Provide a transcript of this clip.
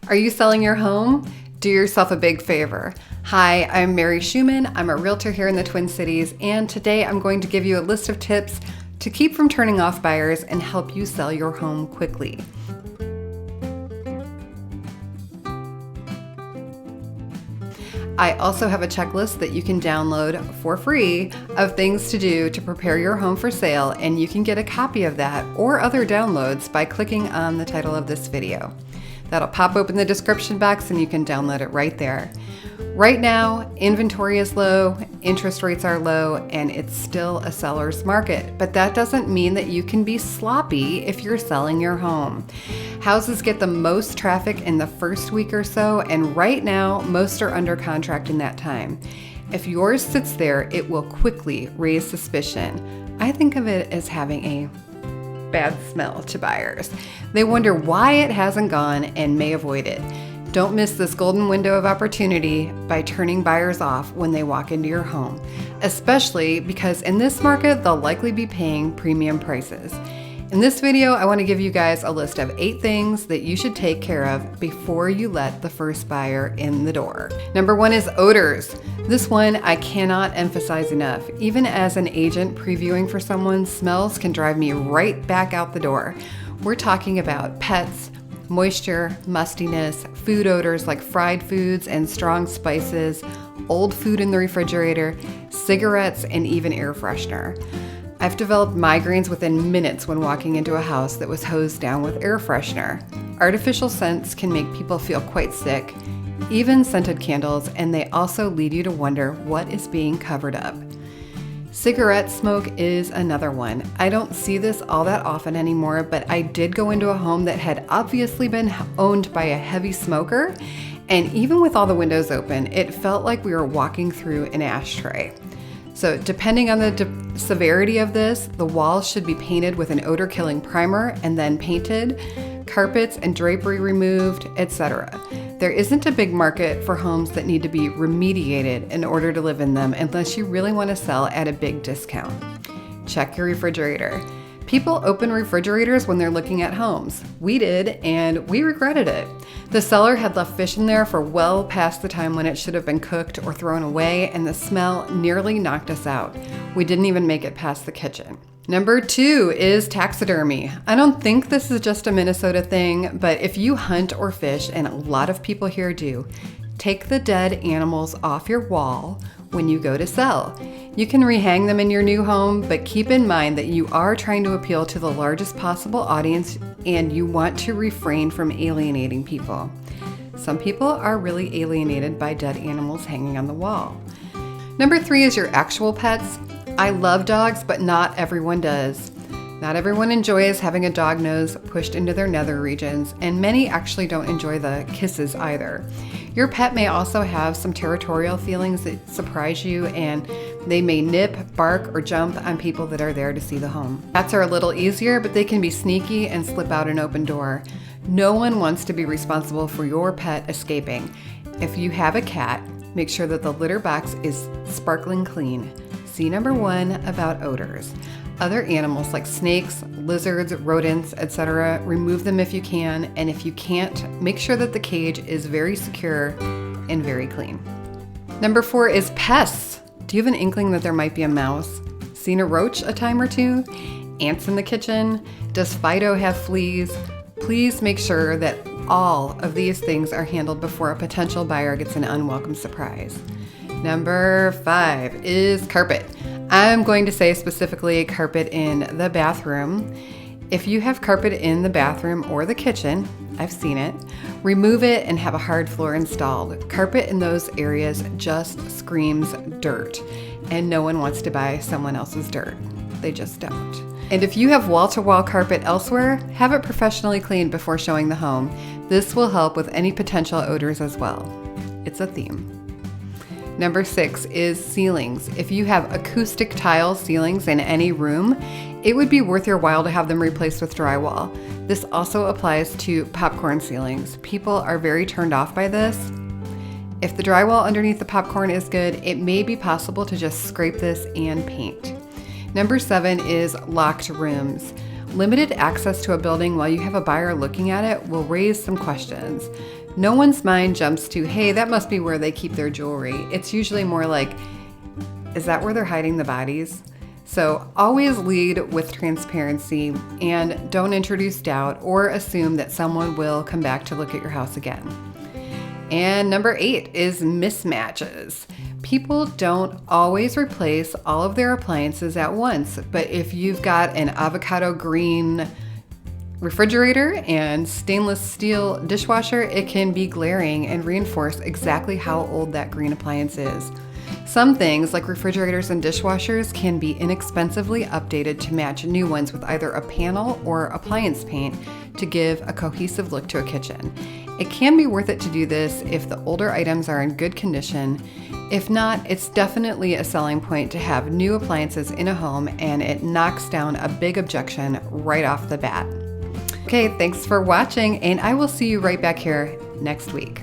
Are you selling your home? Do yourself a big favor. Hi, I'm Mary Schumann. I'm a realtor here in the Twin Cities, and today I'm going to give you a list of tips to keep from turning off buyers and help you sell your home quickly. I also have a checklist that you can download for free of things to do to prepare your home for sale, and you can get a copy of that or other downloads by clicking on the title of this video. That'll pop open the description box and you can download it right there. Right now, inventory is low, interest rates are low, and it's still a seller's market. But that doesn't mean that you can be sloppy if you're selling your home. Houses get the most traffic in the first week or so, and right now, most are under contract in that time. If yours sits there, it will quickly raise suspicion. I think of it as having a bad smell to buyers. They wonder why it hasn't gone and may avoid it. Don't miss this golden window of opportunity by turning buyers off when they walk into your home, especially because in this market, they'll likely be paying premium prices. In this video, I want to give you guys a list of 8 things that you should take care of before you let the first buyer in the door. Number 1 is odors. This one I cannot emphasize enough. Even as an agent previewing for someone, smells can drive me right back out the door. We're talking about pets, moisture, mustiness, food odors like fried foods and strong spices, old food in the refrigerator, cigarettes, and even air freshener. I've developed migraines within minutes when walking into a house that was hosed down with air freshener. Artificial scents can make people feel quite sick, even scented candles, and they also lead you to wonder what is being covered up. Cigarette smoke is another one. I don't see this all that often anymore, but I did go into a home that had obviously been owned by a heavy smoker, and even with all the windows open, it felt like we were walking through an ashtray. So depending on the severity of this, the walls should be painted with an odor-killing primer and then painted, carpets and drapery removed, etc. There isn't a big market for homes that need to be remediated in order to live in them unless you really want to sell at a big discount. Check your refrigerator. People open refrigerators when they're looking at homes. We did, and we regretted it. The seller had left fish in there for well past the time when it should have been cooked or thrown away, and the smell nearly knocked us out. We didn't even make it past the kitchen. Number 2 is taxidermy. I don't think this is just a Minnesota thing, but if you hunt or fish, and a lot of people here do, take the dead animals off your wall when you go to sell. You can rehang them in your new home, but keep in mind that you are trying to appeal to the largest possible audience and you want to refrain from alienating people. Some people are really alienated by dead animals hanging on the wall. Number 3 is your actual pets. I love dogs, but not everyone does. Not everyone enjoys having a dog nose pushed into their nether regions, and many actually don't enjoy the kisses either. Your pet may also have some territorial feelings that surprise you, and they may nip, bark, or jump on people that are there to see the home. Cats are a little easier, but they can be sneaky and slip out an open door. No one wants to be responsible for your pet escaping. If you have a cat, make sure that the litter box is sparkling clean. See number 1 about odors. Other animals like snakes, lizards, rodents, etc., remove them if you can, and if you can't, make sure that the cage is very secure and very clean. Number 4 is pests. Do you have an inkling that there might be a mouse? Seen a roach a time or two? Ants in the kitchen? Does Fido have fleas? Please make sure that all of these things are handled before a potential buyer gets an unwelcome surprise. Number 5 is carpet. I'm going to say specifically carpet in the bathroom. If you have carpet in the bathroom or the kitchen, I've seen it, remove it and have a hard floor installed. Carpet in those areas just screams dirt, and no one wants to buy someone else's dirt. They just don't. And if you have wall-to-wall carpet elsewhere, have it professionally cleaned before showing the home. This will help with any potential odors as well. It's a theme. Number 6 is ceilings. If you have acoustic tile ceilings in any room, it would be worth your while to have them replaced with drywall. This also applies to popcorn ceilings. People are very turned off by this. If the drywall underneath the popcorn is good, it may be possible to just scrape this and paint. Number 7 is locked rooms. Limited access to a building while you have a buyer looking at it will raise some questions. no one's mind jumps to, hey, that must be where they keep their jewelry. It's usually more like, is that where they're hiding the bodies? So always lead with transparency and don't introduce doubt or assume that someone will come back to look at your house again. And number 8 is mismatches. People don't always replace all of their appliances at once, but if you've got an avocado green refrigerator and stainless steel dishwasher, it can be glaring and reinforce exactly how old that green appliance is. Some things, like refrigerators and dishwashers, can be inexpensively updated to match new ones with either a panel or appliance paint to give a cohesive look to a kitchen. It can be worth it to do this if the older items are in good condition. If not, it's definitely a selling point to have new appliances in a home, and it knocks down a big objection right off the bat. Okay, thanks for watching, and I will see you right back here next week.